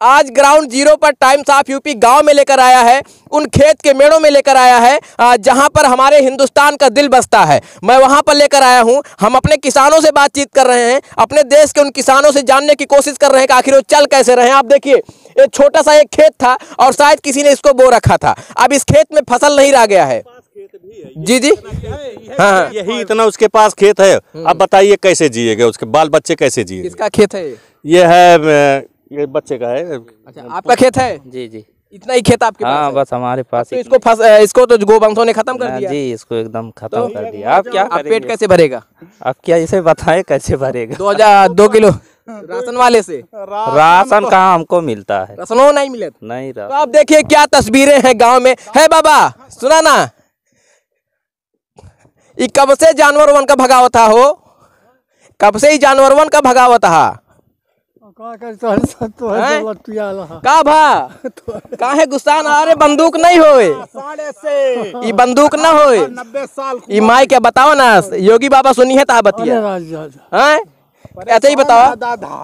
आज ground zero पर times of UP गांव में लेकर आया है, उन खेत के मेड़ों में लेकर आया है जहां पर हमारे हिंदुस्तान का दिल बसता है। मैं वहां पर लेकर आया हूं। हम अपने किसानों से बातचीत कर रहे हैं, अपने देश के उन किसानों से जानने की कोशिश कर रहे हैं कि आखिर वो चल कैसे रहे हैं। आप देखिए, ये छोटा सा एक खेत था और शायद किसी ने इसको बो रखा था। अब इस खेत में फसल नहीं रह गया है। जी जी, हाँ, यही इतना उसके पास खेत है। अब बताइए कैसे जिएगा, उसके बाल बच्चे कैसे जिए? किसका खेत है ये? है ये बच्चे का है। अच्छा, आपका खेत है? जी जी, इतना ही खेत आपके पास हाँ है? बस हमारे पास। तो इसको तो गोवंशों ने खत्म कर दिया जी, इसको एकदम खत्म कर दिया। आप क्या आप पेट कैसे भरेगा? आप क्या इसे बताएं कैसे भरेगा? 2 किलो राशन वाले से राशन कहाँ हमको मिलता है? राशनों नहीं मिले नहीं तो आप देखिए क्या तस्वीरें हैं गांव में। है बाबा, सुना ना, ये कब से जानवर वन का भगावत था हो? कब से ही जानवर वन का भगावत था? का भा का है गुस्सा ना? अरे बंदूक नहीं होए, ये बंदूक ना होए। 90 साल ये माई क्या बताओ ना, योगी बाबा सुनी है ता बतिया हैं? ऐसे ही बताओ,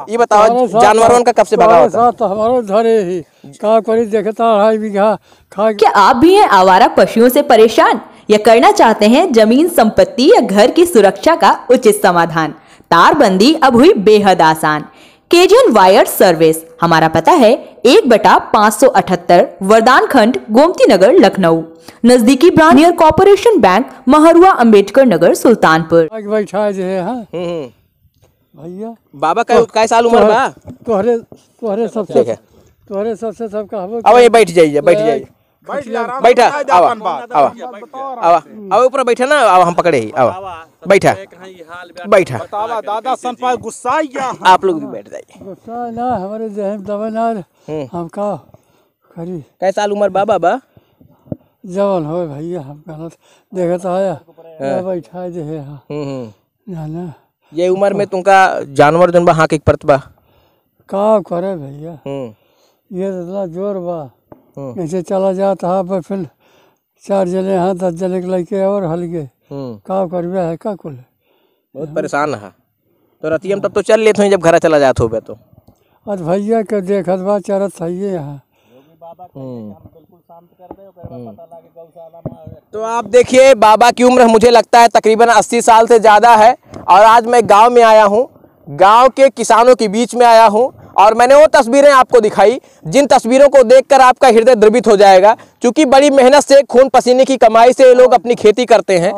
ये बताओ जानवरों का कब से भगावत था? हमारे धरे ही का करी देखता 2.5 बीघा खा। क्या आप भी हैं आवारा पशुओं से परेशान या करना चाहते हैं जमीन संपत्ति या घर की सुरक्षा का उचित समाधान? तारबंदी अब हुई बेहद आसान। KGN wire service. हमारा पता है 1/578 वरदान खंड, गोमती नगर, लखनऊ। नजदीकी branch near Corporation Bank, Mahrua, Ambedkar Nagar, Sultanpur. बैठा जे है भैया। बाबा का साल उम्र बा? तोहरे सबसे सबका अब ये बैठ जाइए, बैठ जाइए, बैठा, आवा ऊपर बैठा ना, आवा हम पकड़े ही, आवा बैठा बैठा। दादा संपा गुस्सा या आप लोग भी बैठ जाइए। गुस्सा ना, हमारे जहन दबा ना हम का करी। कै साल उम्र बा बाबा? जवान हो भैया, हम गलत देखता है बैठा जे है ना। ये उम्र में तुमका जानवर जन बा हाँ के परत बा का करे भैया? ये इतना जोर बा, ऐसे चला जाता है फिर 4 जने हैं, 10 जने के लड़के और हल गए। का करबे है का कुल बहुत परेशान है। तो रतियम तब तो चल लेते हैं जब घर चला जाते हो तो। आज भैया के देखत बा चरत सही है। तो आप देखिए, बाबा की उम्र मुझे लगता है तकरीबन 80 साल से ज़्यादा है। और आज मैं गांव में आया हूं, गांव के किसानों के बीच में आया हूं और मैंने वो तस्वीरें आपको दिखाई जिन तस्वीरों को देखकर आपका हृदय द्रवित हो जाएगा, क्योंकि बड़ी मेहनत से, खून पसीने की कमाई से लोग अपनी खेती करते हैं।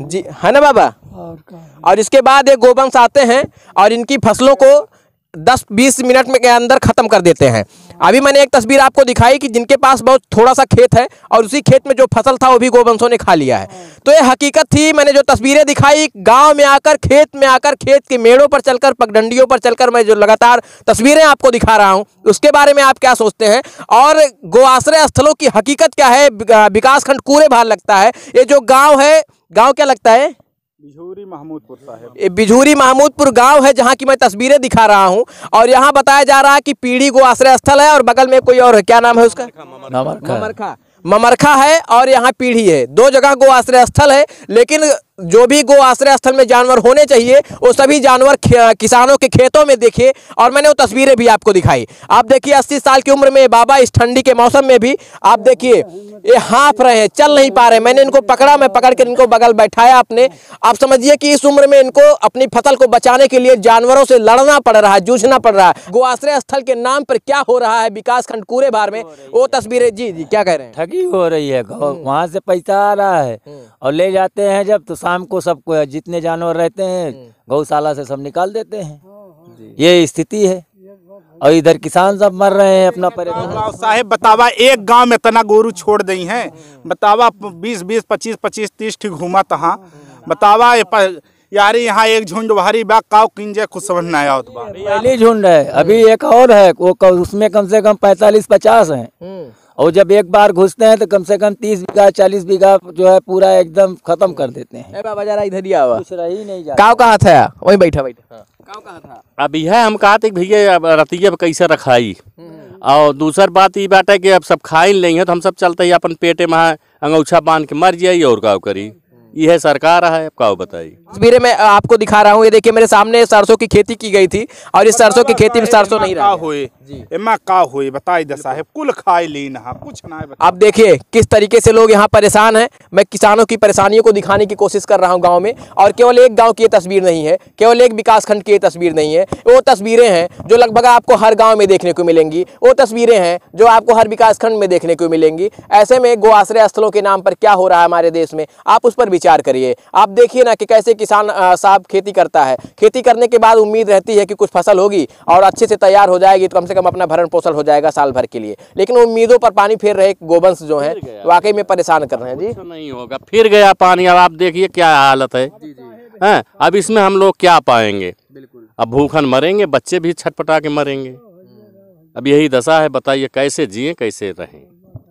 जी है ना बाबा? और इसके बाद ये गोवंश आते हैं और इनकी फसलों को 10-20 मिनट में के अंदर ख़त्म कर देते हैं। अभी मैंने एक तस्वीर आपको दिखाई कि जिनके पास बहुत थोड़ा सा खेत है और उसी खेत में जो फसल था वो भी गोवंशों ने खा लिया है। तो ये हकीकत थी। मैंने जो तस्वीरें दिखाई, गांव में आकर, खेत में आकर, खेत के मेड़ों पर चलकर, पगडंडियों पर चलकर मैं जो लगातार तस्वीरें आपको दिखा रहा हूं, उसके बारे में आप क्या सोचते हैं? और गो आश्रय स्थलों की हकीकत क्या है? विकास खंड कूड़े भार लगता है। ये जो गाँव है, गाँव क्या लगता है? बिझूरी महमूदपुर साहब। ये बिझूरी महमूदपुर गांव है जहां की मैं तस्वीरें दिखा रहा हूं। और यहां बताया जा रहा है कि पीढ़ी गो आश्रय स्थल है और बगल में कोई और, क्या नाम है उसका? ममरखा है और यहाँ पीढ़ी है। 2 जगह गो आश्रय स्थल है, लेकिन जो भी गो आश्रय स्थल में जानवर होने चाहिए वो सभी जानवर किसानों के खेतों में देखिए। और मैंने वो तस्वीरें भी आपको दिखाई। आप देखिए 80 साल की उम्र में बाबा इस ठंडी के मौसम में भी आप देखिए ये हाँफ रहे हैं, चल नहीं पा रहे। मैंने इनको पकड़ा, मैं पकड़ कर इनको बगल बैठाया अपने। आप समझिए कि इस उम्र में इनको अपनी फसल को बचाने के लिए जानवरों से लड़ना पड़ रहा है, जूझना पड़ रहा है। गो आश्रय स्थल के नाम पर क्या हो रहा है विकास खंड कूड़े भार में, वो तस्वीरें। जी जी, क्या कह रहे हैं? ठगी हो रही है। वहाँ से पैसा आ रहा है और ले जाते हैं जब, तो शाम को सबको जितने जानवर रहते हैं गौशाला से सब निकाल देते हैं। ये स्थिति है और इधर किसान सब मर रहे हैं अपना परेशान। साहेब बतावा, एक गांव में तना गोरू छोड़ दी हैं। बतावा 20-20, 25-25, 30 ठीक घूमा तहाँ। बतावा यार यहाँ एक झुंड भारी बा, काव किंजे कुछ समझ नहीं आवत बा। पहली झुंड है, अभी एक और है, वो उसमें कम से कम 45-50 हैं। और जब एक बार घुसते हैं तो कम से कम 30 बीघा 40 बीघा जो है पूरा एकदम खत्म कर देते हैं। बाबा जरा इधर ही आवा, कुछ रही नहीं जाता। काव कहाँ था? वहीं बैठा। काव कहाँ था? अभी है, हम कहा थे भैया रतिया कैसे रखाई। और दूसर बात ये बात है कि अब सब खा ही नहीं है तो हम सब चलते ही अपन पेटे में अंगूछा बांध के मर जाइए और का करी। यह सरकार है, अब क्या बताइए। तस्वीरें मैं आपको दिखा रहा हूँ। ये देखिए मेरे सामने सरसों की खेती की गई थी और इस सरसों की खेती में सरसों नहीं रहा एमा का हुए बताई दे साहब, कुल खाई लीन हा कुछ ना है। आप देखिए किस तरीके से लोग यहाँ परेशान हैं। मैं किसानों की परेशानियों को दिखाने की कोशिश कर रहा हूँ गांव में, और केवल एक गांव की ये तस्वीर नहीं है, केवल एक विकासखंड की ये तस्वीर नहीं है। वो तस्वीरें हैं जो लगभग आपको हर गांव में देखने को मिलेंगी, वो तस्वीरें हैं जो आपको हर विकासखंड में देखने को मिलेंगी। ऐसे में गो आश्रय स्थलों के नाम पर क्या हो रहा है हमारे देश में, आप उस पर विचार करिए। आप देखिए ना कि कैसे किसान साहब खेती करता है। खेती करने के बाद उम्मीद रहती है कि कुछ फसल होगी और अच्छे से तैयार हो जाएगी तो कम से कम अपना भरण पोषण हो जाएगा साल भर के लिए, लेकिन उम्मीदों पर पानी फेर रहे गोवंश जो हैं वाकई में परेशान कर रहे हैं। जी नहीं होगा, फिर गया पानी। अब आप देखिए क्या हालत है, हैं? अब इसमें हम लोग क्या पाएंगे? अब भूखन मरेंगे, बच्चे भी छटपटा के मरेंगे। अब यही दशा है, बताइए कैसे जिए कैसे रहें।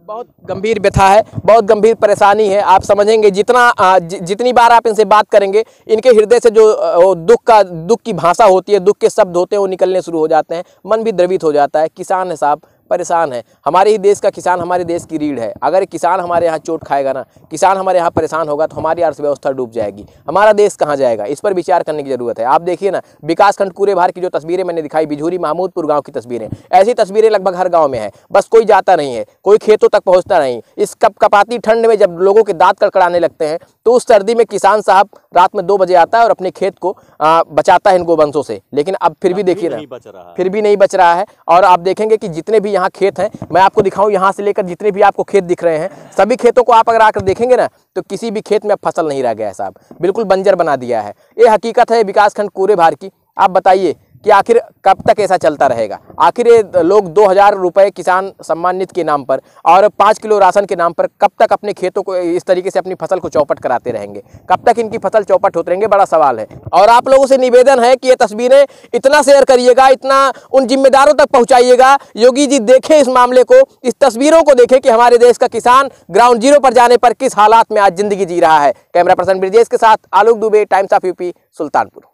बहुत गंभीर व्यथा है, बहुत गंभीर परेशानी है। आप समझेंगे जितनी बार आप इनसे बात करेंगे, इनके हृदय से जो दुख की भाषा होती है, दुख के शब्द होते हैं, वो निकलने शुरू हो जाते हैं। मन भी द्रवित हो जाता है। किसान है साहब, परेशान है। हमारे ही देश का किसान हमारे देश की रीढ़ है। अगर किसान हमारे यहाँ चोट खाएगा ना, किसान हमारे यहाँ परेशान होगा तो हमारी अर्थव्यवस्था डूब जाएगी। हमारा देश कहाँ जाएगा, इस पर विचार करने की जरूरत है। आप देखिए ना विकासखंड कूरे भार की जो तस्वीरें मैंने दिखाई, बिझूरी महमूदपुर गाँव की तस्वीरें, ऐसी तस्वीरें लगभग हर गाँव में है। बस कोई जाता नहीं है, कोई खेतों तक पहुँचता नहीं। इस कपाती ठंड में जब लोगों के दांत कड़कड़ाने लगते हैं तो उस सर्दी में किसान साहब रात में 2 बजे आता है और अपने खेत को बचाता है इन गोवंशों से, लेकिन अब फिर भी देखिए ना, फिर भी नहीं बच रहा है। और आप देखेंगे कि जितने भी यहाँ खेत हैं, मैं आपको दिखाऊं, यहाँ से लेकर जितने भी आपको खेत दिख रहे हैं, सभी खेतों को आप अगर आकर देखेंगे ना तो किसी भी खेत में अब फसल नहीं रह गया है साहब, बिल्कुल बंजर बना दिया है। ये हकीकत है विकासखंड कूरे भार की। आप बताइए कि आखिर कब तक ऐसा चलता रहेगा? आखिर ये लोग 2000 रुपये किसान सम्मान निधि के नाम पर और 5 किलो राशन के नाम पर कब तक अपने खेतों को इस तरीके से अपनी फसल को चौपट कराते रहेंगे? कब तक इनकी फसल चौपट होते रहेंगे? बड़ा सवाल है। और आप लोगों से निवेदन है कि ये तस्वीरें इतना शेयर करिएगा, इतना उन जिम्मेदारों तक पहुँचाइएगा, योगी जी देखें इस मामले को, इस तस्वीरों को देखें कि हमारे देश का किसान ग्राउंड जीरो पर जाने पर किस हालात में आज जिंदगी जी रहा है। कैमरा पर्सन ब्रिजेश के साथ Alok Dubey, Times of UP, Sultanpur.